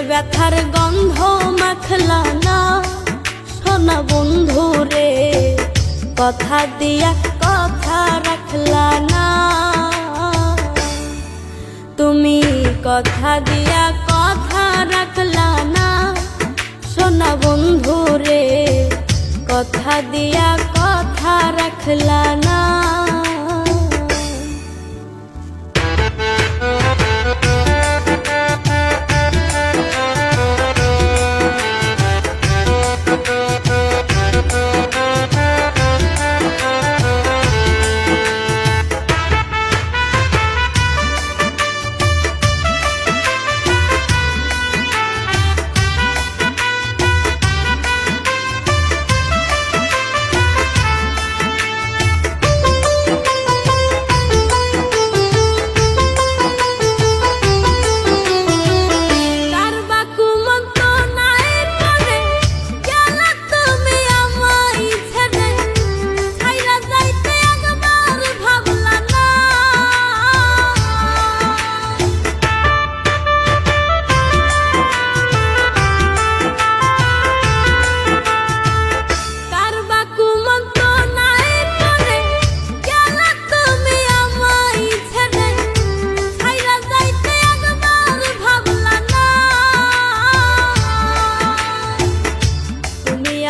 ব্যথার গন্ধ মাখলা না সোনা বন্ধু রে, কথা দিয়া কথা রাখলা না। তুমি কথা দিয়া কথা রাখলা না সোনা বন্ধু রে, কথা দিয়া কথা রাখলা না।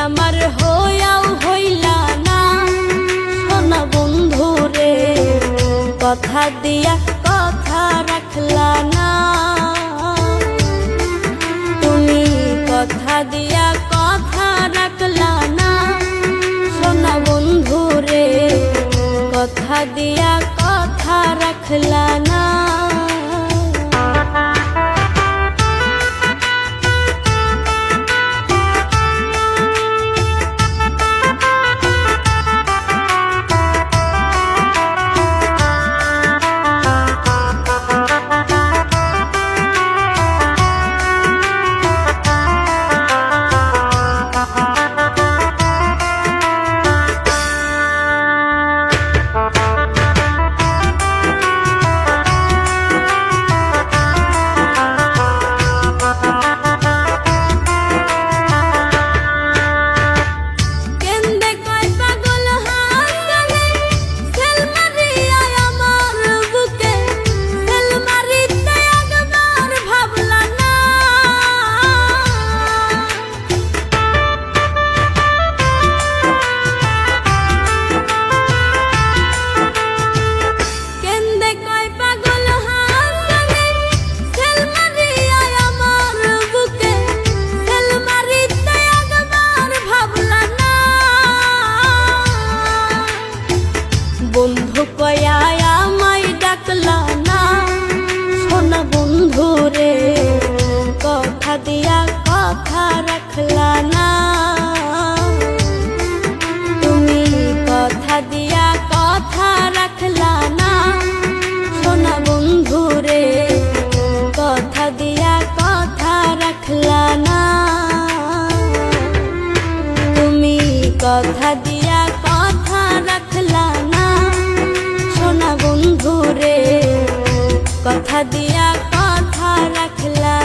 আমার হইয়াও হইলা না সোনা বন্ধু রে, কথা দিয়া কথা রাখলা না। তুমি কথা দিয়া কথা রাখলা না সোনা বন্ধু রে, কথা দিয়া কথা রাখলা না। বন্ধু কয়া আমায় ডাকলা না সোনা বন্ধু রে, কথা দিয়া কথা রাখলা না। তুমি কথা দিয়া কথা রাখলা না সোনা বন্ধু রে, কথা দিয়া কথা রাখলা না। তুমি কথা দিয়া কথা রাখলা না সোনা বন্ধু রে, কথা দিয়া কথা রাখলা